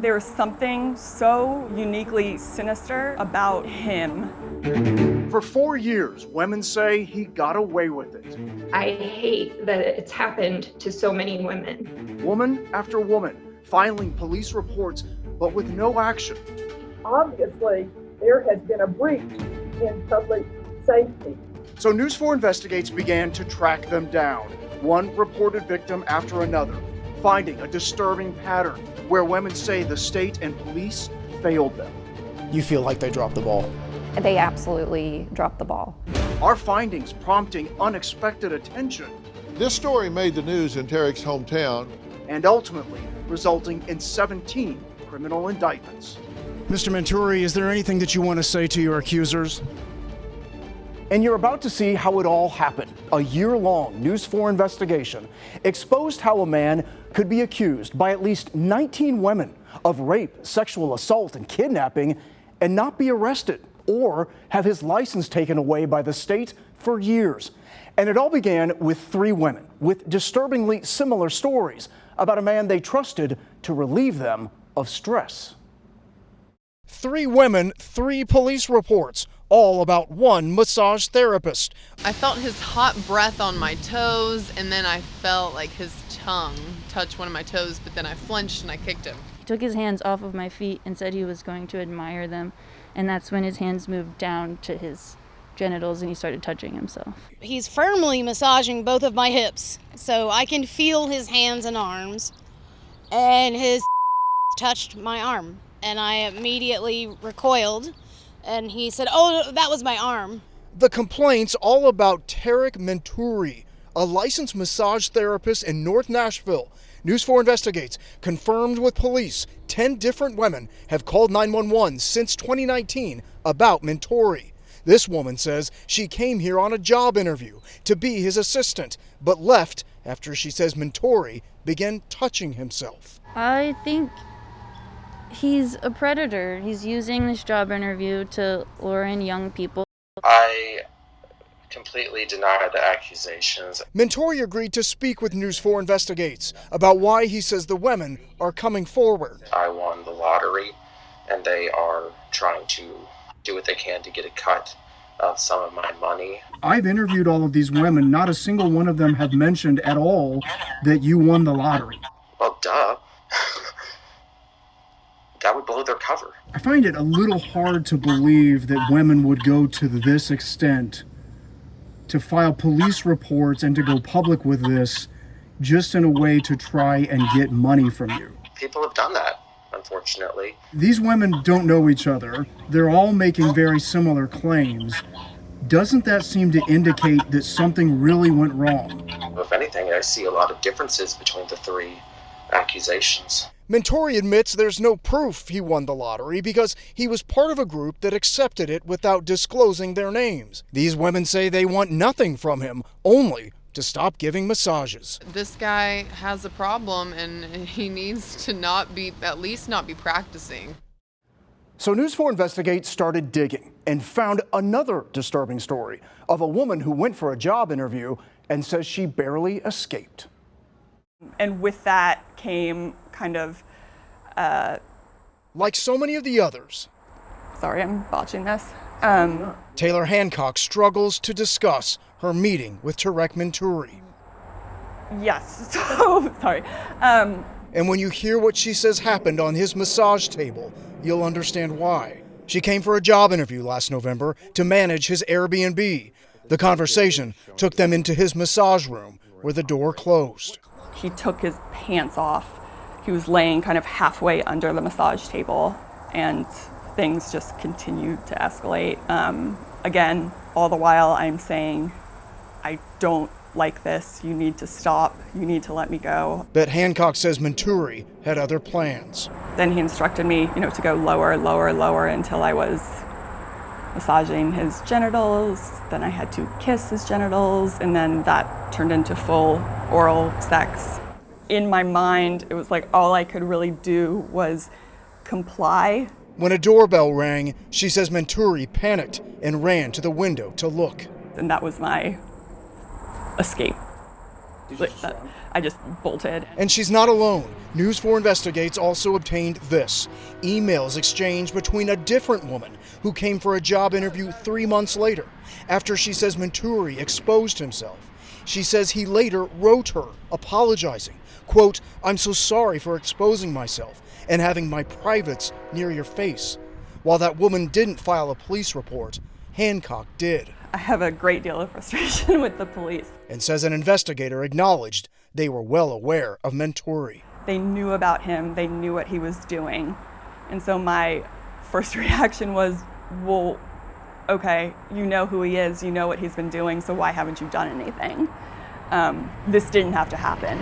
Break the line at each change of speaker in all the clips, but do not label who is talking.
There was something so uniquely sinister about him.
For 4 years, women say he got away with it.
I hate that it's happened to so many women.
Woman after woman filing police reports, but with no action.
Obviously, there has been a breach in public safety.
So News 4 Investigates began to track them down, one reported victim after another, finding a disturbing pattern where women say the state and police failed them.
You feel like they dropped the ball?
They absolutely dropped the ball.
Our findings prompting unexpected attention.
This story made the news in Tarek's hometown.
And ultimately resulting in 17 criminal indictments.
Mr. Mentouri, is there anything that you want to say to your accusers?
And you're about to see how it all happened. A year-long News 4 investigation exposed how a man could be accused by at least 19 women of rape, sexual assault, and kidnapping and not be arrested or have his license taken away by the state for years. And it all began with 3 women with disturbingly similar stories about a man they trusted to relieve them of stress.
3 women, 3 police reports, all about one massage therapist.
I felt his hot breath on my toes, and then I felt like his tongue touch one of my toes, but then I flinched and I kicked him.
He took his hands off of my feet and said he was going to admire them, and that's when his hands moved down to his genitals and he started touching himself.
He's firmly massaging both of my hips, so I can feel his hands and arms, and his touched my arm, and I immediately recoiled, and he said, "Oh, that was my arm."
The complaint's all about Tarek Mentouri, a licensed massage therapist in North Nashville. News 4 Investigates confirmed with police 10 different women have called 911 since 2019 about Mentouri. This woman says she came here on a job interview to be his assistant, but left after she says Mentouri began touching himself.
I think he's a predator. He's using this job interview to lure in young people.
I completely deny the accusations.
Mentouri agreed to speak with News 4 Investigates about why he says the women are coming forward.
I won the lottery, and they are trying to do what they can to get a cut of some of my money.
I've interviewed all of these women. Not a single one of them have mentioned at all that you won the lottery.
Well, duh. That would blow their cover.
I find it a little hard to believe that women would go to this extent to file police reports and to go public with this just in a way to try and get money from you.
People have done that, unfortunately.
These women don't know each other. They're all making very similar claims. Doesn't that seem to indicate that something really went wrong?
If anything, I see a lot of differences between the 3 accusations.
Mentouri admits there's no proof he won the lottery because he was part of a group that accepted it without disclosing their names. These women say they want nothing from him, only to stop giving massages.
This guy has a problem, and he needs to at least not be practicing.
So News 4 Investigates started digging and found another disturbing story of a woman who went for a job interview and says she barely escaped.
And with that came kind of...
like so many of the others.
Sorry, I'm botching this.
Taylor Hancock struggles to discuss her meeting with Tarek Mentouri.
Yes, so sorry.
And when you hear what she says happened on his massage table, you'll understand why. She came for a job interview last November to manage his Airbnb. The conversation took them into his massage room where the door closed.
He took his pants off. He was laying kind of halfway under the massage table, and things just continued to escalate. Again, all the while I'm saying, I don't like this. You need to stop. You need to let me go.
But Hancock says Mentouri had other plans.
Then he instructed me, to go lower, lower, lower until I was massaging his genitals. Then I had to kiss his genitals, and then that turned into full oral sex. In my mind, it was like all I could really do was comply.
When a doorbell rang, she says Mentouri panicked and ran to the window to look.
And that was my escape. I just bolted.
And she's not alone. News 4 Investigates also obtained this. Emails exchanged between a different woman who came for a job interview 3 months later, after she says Mentouri exposed himself. She says he later wrote her, apologizing, quote, "I'm so sorry for exposing myself and having my privates near your face." While that woman didn't file a police report, Hancock did.
I have a great deal of frustration with the police.
And says an investigator acknowledged they were well aware of Mentouri.
They knew about him, they knew what he was doing. And so my first reaction was, well, okay, you know who he is, you know what he's been doing, so why haven't you done anything? This didn't have to happen.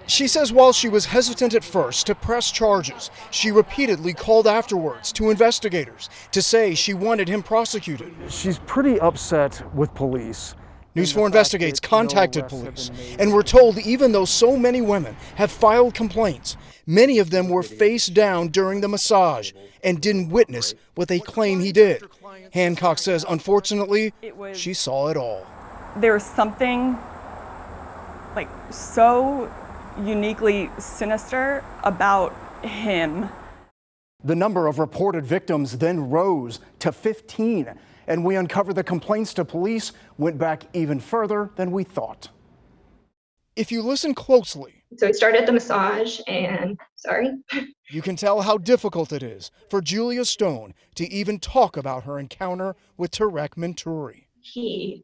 She says while she was hesitant at first to press charges, she repeatedly called afterwards to investigators to say she wanted him prosecuted.
She's pretty upset with police.
News 4 Investigates contacted police, and we're told even though so many women have filed complaints, many of them were face down during the massage and didn't witness what they claim he did. Hancock says, unfortunately, she saw it all.
There was something like so uniquely sinister about him.
The number of reported victims then rose to 15, and we uncovered the complaints to police went back even further than we thought.
If you listen closely,
so we started the massage and,
you can tell how difficult it is for Julia Stone to even talk about her encounter with Tarek Mentouri.
He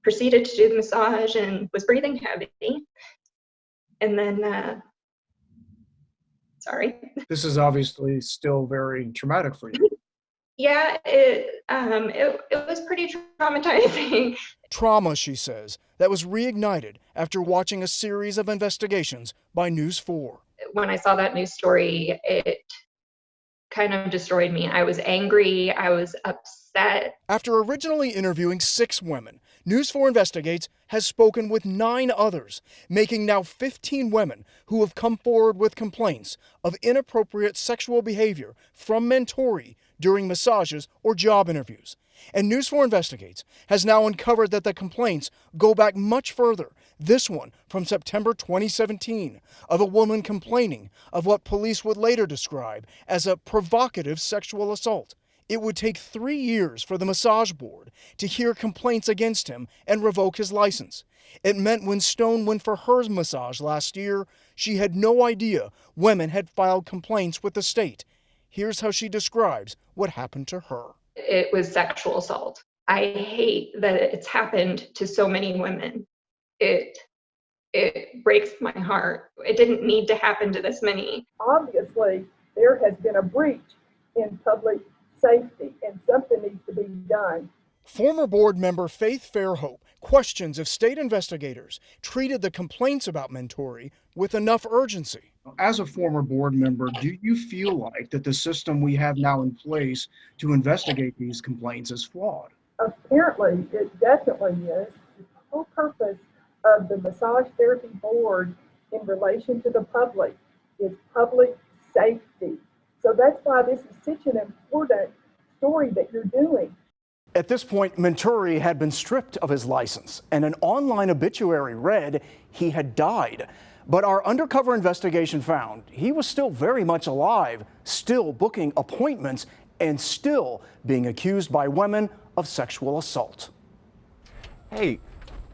proceeded to do the massage and was breathing heavy. And then,
This is obviously still very traumatic for you.
Yeah, it was pretty traumatizing.
Trauma, she says, that was reignited after watching a series of investigations by News 4.
When I saw that news story, it kind of destroyed me. I was angry, I was upset.
After originally interviewing 6 women, News 4 Investigates has spoken with 9 others, making now 15 women who have come forward with complaints of inappropriate sexual behavior from Mentouri during massages or job interviews. And News 4 Investigates has now uncovered that the complaints go back much further, this one from September 2017, of a woman complaining of what police would later describe as a provocative sexual assault. It would take 3 years for the massage board to hear complaints against him and revoke his license. It meant when Stone went for her massage last year, she had no idea women had filed complaints with the state. Here's how she describes what happened to her.
It was sexual assault. I hate that it's happened to so many women. It breaks my heart. It didn't need to happen to this many.
Obviously, there has been a breach in public safety, and something needs to be done.
Former board member Faith Fairhope questions if state investigators treated the complaints about Mentouri with enough urgency.
As a former board member, do you feel like that the system we have now in place to investigate these complaints is flawed?
Apparently, it definitely is. The whole purpose of the Massage Therapy Board in relation to the public is public safety. So that's why this is such an important story that you're doing.
At this point, Mentouri had been stripped of his license, and an online obituary read he had died. But our undercover investigation found he was still very much alive, still booking appointments, and still being accused by women of sexual assault.
Hey,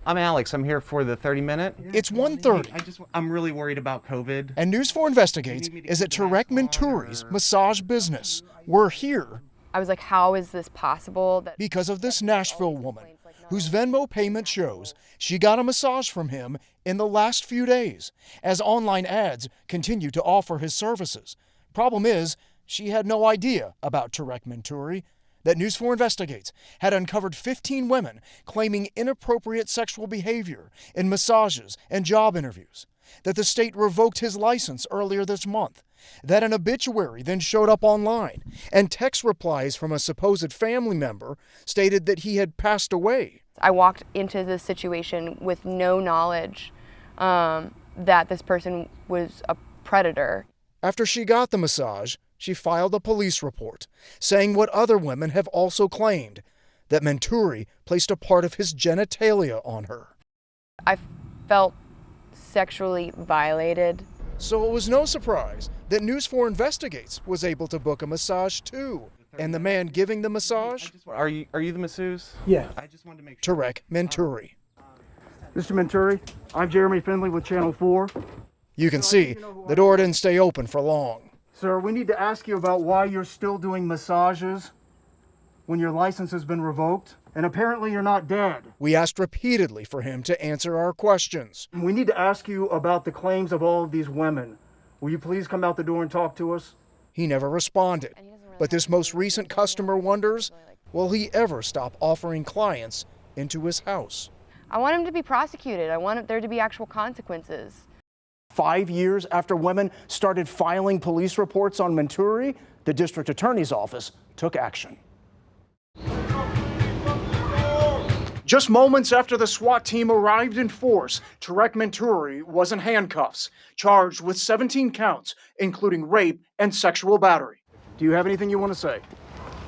I'm Alex. I'm here for the 30-minute.
It's 1:30.
I'm really worried about COVID.
And News 4 Investigates is at Tarek Mentouri's massage business. We're here.
I was like, how is this possible?
Because of this Nashville woman whose Venmo payment shows she got a massage from him in the last few days, as online ads continue to offer his services. Problem is, she had no idea about Tarek Mentouri, that News 4 Investigates had uncovered 15 women claiming inappropriate sexual behavior in massages and job interviews, that the state revoked his license earlier this month, that an obituary then showed up online, and text replies from a supposed family member stated that he had passed away.
I walked into this situation with no knowledge that this person was a predator.
After she got the massage, she filed a police report, saying what other women have also claimed, that Mentouri placed a part of his genitalia on her.
I felt sexually violated.
So it was no surprise that News 4 Investigates was able to book a massage too. And the man giving the massage?
Are you the masseuse?
Yeah.
I just wanted to make sure.
Tarek Mentouri.
Mr. Mentouri, I'm Jeremy Finley with Channel 4.
You can see the door didn't stay open for long.
Sir, we need to ask you about why you're still doing massages when your license has been revoked, and apparently you're not dead.
We asked repeatedly for him to answer our questions.
We need to ask you about the claims of all of these women. Will you please come out the door and talk to us?
He never responded. But this most recent customer wonders, will he ever stop offering clients into his house?
I want him to be prosecuted. I want there to be actual consequences.
5 years after women started filing police reports on Mentouri, the district attorney's office took action.
Just moments after the SWAT team arrived in force, Tarek Mentouri was in handcuffs, charged with 17 counts, including rape and sexual battery.
Do you have anything you want to say?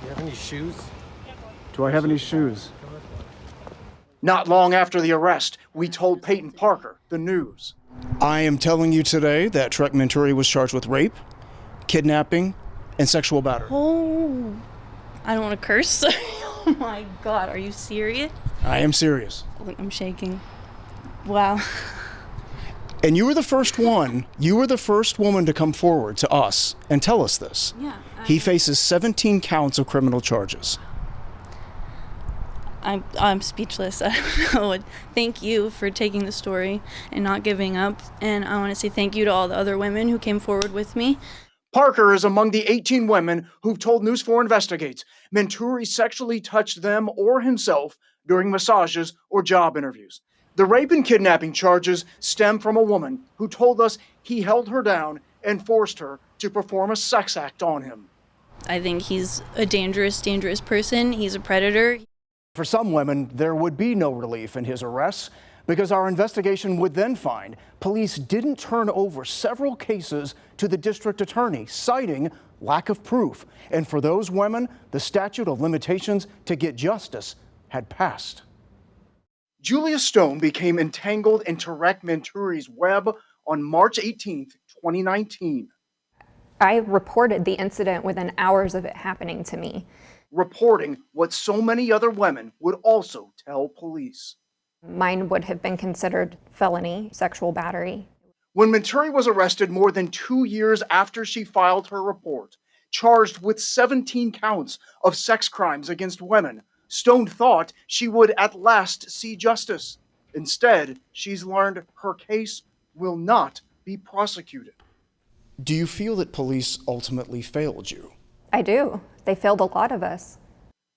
Do you have any shoes?
Do I have any shoes?
Not long after the arrest, we told Peyton Parker the news.
I am telling you today that Tarek Mentouri was charged with rape, kidnapping, and sexual battery.
Oh, I don't want to curse. Oh my God, are you serious?
I am serious.
I'm shaking. Wow.
And you were the first one, you were the first woman to come forward to us and tell us this.
Yeah.
He faces 17 counts of criminal charges.
I'm speechless. I don't know. Thank you for taking the story and not giving up. And I want to say thank you to all the other women who came forward with me.
Parker is among the 18 women who've told News 4 Investigates Mentouri sexually touched them or himself during massages or job interviews. The rape and kidnapping charges stem from a woman who told us he held her down and forced her to perform a sex act on him.
I think he's a dangerous, dangerous person. He's a predator.
For some women, there would be no relief in his arrests because our investigation would then find police didn't turn over several cases to the district attorney, citing lack of proof. And for those women, the statute of limitations to get justice had passed.
Julia Stone became entangled in Tarek Mentouri's web on March 18, 2019.
I reported the incident within hours of it happening to me.
Reporting what so many other women would also tell police.
Mine would have been considered felony sexual battery.
When Mentouri was arrested more than 2 years after she filed her report, charged with 17 counts of sex crimes against women, Stone thought she would at last see justice. Instead, she's learned her case will not be prosecuted.
Do you feel that police ultimately failed you?
I do. They failed a lot of us.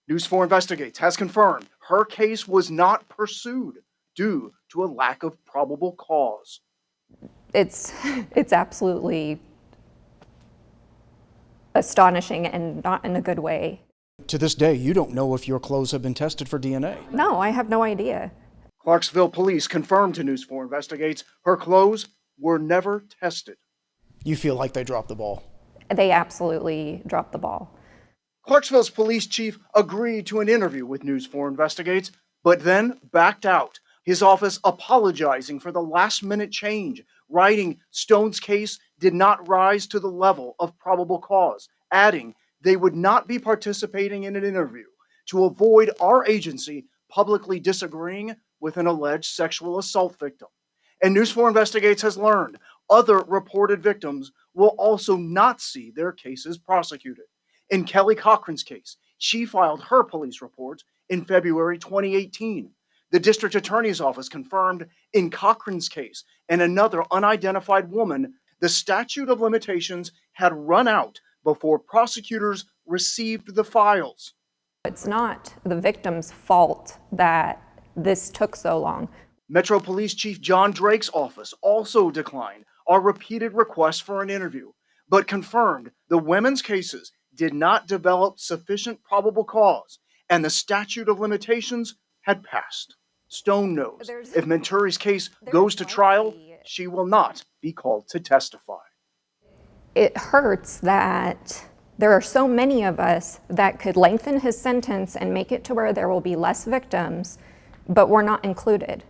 News 4 Investigates has confirmed her case was not pursued due to a lack of probable cause.
It's absolutely astonishing and not in a good way.
To this day, you don't know if your clothes have been tested for DNA.
No, I have no idea.
Clarksville police confirmed to News 4 Investigates her clothes were never tested.
You feel like they dropped the ball?
They absolutely dropped the ball.
Clarksville's police chief agreed to an interview with News 4 Investigates, but then backed out, his office apologizing for the last-minute change, writing Stone's case did not rise to the level of probable cause, adding they would not be participating in an interview to avoid our agency publicly disagreeing with an alleged sexual assault victim. And News 4 Investigates has learned other reported victims will also not see their cases prosecuted. In Kelly Cochran's case, she filed her police report in February 2018. The district attorney's office confirmed in Cochran's case and another unidentified woman, the statute of limitations had run out before prosecutors received the files.
It's not the victim's fault that this took so long.
Metro Police Chief John Drake's office also declined our repeated requests for an interview, but confirmed the women's cases did not develop sufficient probable cause, and the statute of limitations had passed. Stone knows if Mentouri's case goes to trial, she will not be called to testify.
It hurts that there are so many of us that could lengthen his sentence and make it to where there will be less victims, but we're not included.